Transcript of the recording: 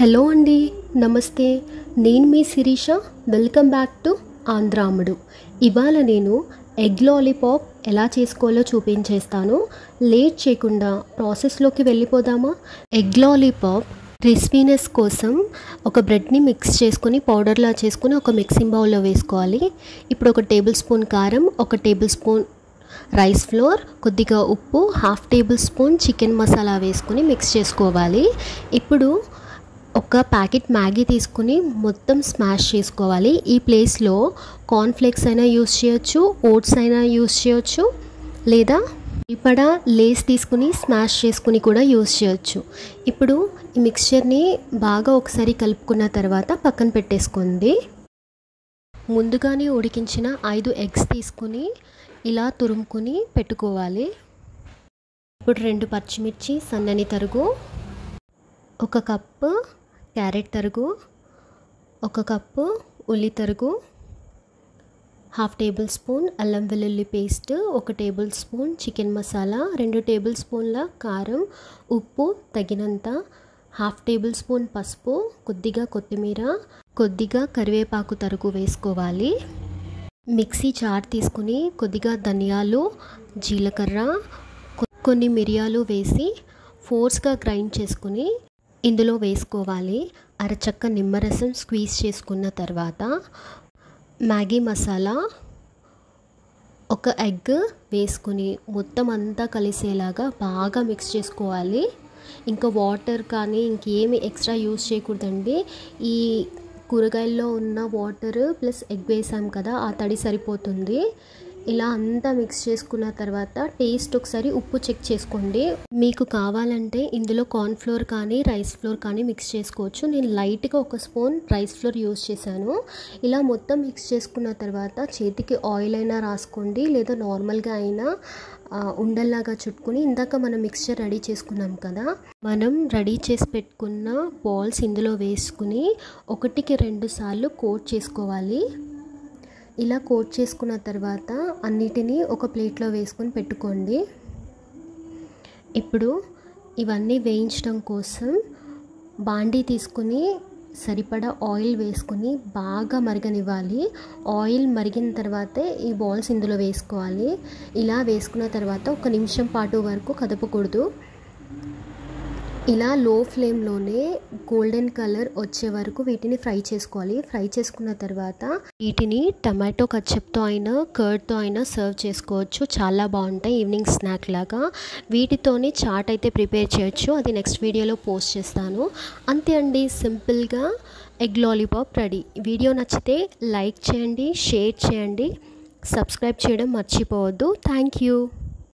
Hello అండి, నమస్తే. నేను మీ Sirisha. Welcome back to Andhramudu. ఇవాళ నేను ఎగ్ లాలీపాప్ ఎలా చేసుకోవాలో చూపించేస్తాను. లేట్ చేయకుండా ప్రాసెస్లోకి వెళ్ళిపోదామా? ఎగ్ లాలీపాప్ క్రిస్పీనెస్ కోసం ఒక బ్రెడ్ని మిక్స్ చేసుకొని పౌడర్లా చేసుకొని ఒక మిక్సింగ్ బౌల్లో వేసుకోవాలి. ఇప్పుడు 1 టేబుల్ స్పూన్ కారం, 1 టేబుల్ స్పూన్ రైస్ ఫ్లోర్, కొద్దిగా ఉప్పు, 1/2 టేబుల్ స్పూన్ చికెన్ మసాలా వేసుకొని మిక్స్ చేసుకోవాలి. ఇప్పుడు ఒక ప్యాకెట్ మ్యాగీ తీసుకుని మొత్తం స్మాష్ చేసుకోవాలి. ఈ ప్లేస్లో కార్న్ఫ్లేక్స్ అయినా యూస్ చేయొచ్చు, ఓట్స్ అయినా యూస్ చేయొచ్చు, లేదా ఇప్పడ లేస్ తీసుకుని స్మాష్ చేసుకుని కూడా యూస్ చేయొచ్చు. ఇప్పుడు ఈ మిక్స్చర్ని బాగా ఒకసారి కలుపుకున్న తర్వాత పక్కన పెట్టేసుకోండి. ముందుగానే ఉడికించిన 5 ఎగ్స్ తీసుకుని ఇలా తురుముకుని పెట్టుకోవాలి. ఇప్పుడు 2 పచ్చిమిర్చి సన్నని తరుగు, 1 కప్పు క్యారెట్ తరుగు, 1 కప్పు ఉల్లి తరుగు, 1/2 టేబుల్ స్పూన్ అల్లం వెల్లుల్లి paste, 1 tablespoon chicken masala, 2 టేబుల్ స్పూన్ల కారం, ఉప్పు తగినంత, 1/2 టేబుల్ స్పూన్ పసుపు, కొద్దిగా కొత్తిమీర, కొద్దిగా కరివేపాకు తరుగు వేసుకోవాలి. మిక్సీ జార్ తీసుకుని కొద్దిగా ధనియాలు, జీలకర్ర, కొన్ని మిరియాలు వేసి ఫోర్స్గా గ్రైండ్ చేసుకుని ఇందులో వేసుకోవాలి. అరచక్క నిమ్మరసం స్క్వీజ్ చేసుకున్న తర్వాత మ్యాగీ మసాలా, 1 ఎగ్ వేసుకుని మొత్తం అంతా కలిసేలాగా బాగా మిక్స్ చేసుకోవాలి. ఇంకా వాటర్ కానీ ఇంకేమి ఎక్స్ట్రా యూస్ చేయకూడదండి. ఈ కూరగాయల్లో ఉన్న వాటర్ ప్లస్ ఎగ్ వేసాం కదా, ఆ తడి సరిపోతుంది. ఇలా అంతా మిక్స్ చేసుకున్న తర్వాత టేస్ట్ ఒకసారి ఉప్పు చెక్ చేసుకోండి. మీకు కావాలంటే ఇందులో కార్న్ఫ్లోర్ కానీ రైస్ ఫ్లోర్ కానీ మిక్స్ చేసుకోవచ్చు. నేను లైట్గా 1 స్పూన్ రైస్ ఫ్లోర్ యూస్ చేశాను. ఇలా మొత్తం మిక్స్ చేసుకున్న తర్వాత చేతికి ఆయిల్ అయినా రాసుకోండి, లేదా నార్మల్గా అయినా ఉండల్లాగా చుట్టుకుని ఇందాక మనం మిక్స్చర్ రెడీ చేసుకున్నాం కదా, మనం రెడీ చేసి పెట్టుకున్న బాల్స్ ఇందులో వేసుకుని 1కి 2 సార్లు కోట్ చేసుకోవాలి. ఇలా కోట్ చేసుకున్న తర్వాత అన్నిటినీ ఒక ప్లేట్లో వేసుకొని పెట్టుకోండి. ఇప్పుడు ఇవన్నీ వేయించడం కోసం బాండీ తీసుకుని సరిపడా ఆయిల్ వేసుకుని బాగా మరగనివ్వాలి. ఆయిల్ మరిగిన తర్వాతే ఈ బాల్స్ ఇందులో వేసుకోవాలి. ఇలా వేసుకున్న తర్వాత 1 నిమిషం పాటు వరకు కదపకూడదు. ఇలా లో ఫ్లేమ్లోనే గోల్డెన్ కలర్ వచ్చే వరకు వీటిని ఫ్రై చేసుకోవాలి. ఫ్రై చేసుకున్న తర్వాత వీటిని టమాటో కచ్చప్తో అయినా కర్డ్తో అయినా సర్వ్ చేసుకోవచ్చు. చాలా బాగుంటాయి ఈవినింగ్ స్నాక్ లాగా. వీటితోనే చాట్ అయితే ప్రిపేర్ చేయొచ్చు, అది నెక్స్ట్ వీడియోలో పోస్ట్ చేస్తాను. అంతే అండి, సింపుల్గా ఎగ్ లాలీపాప్ రెడీ. వీడియో నచ్చితే లైక్ చేయండి, షేర్ చేయండి, సబ్స్క్రైబ్ చేయడం మర్చిపోవద్దు. Thank you.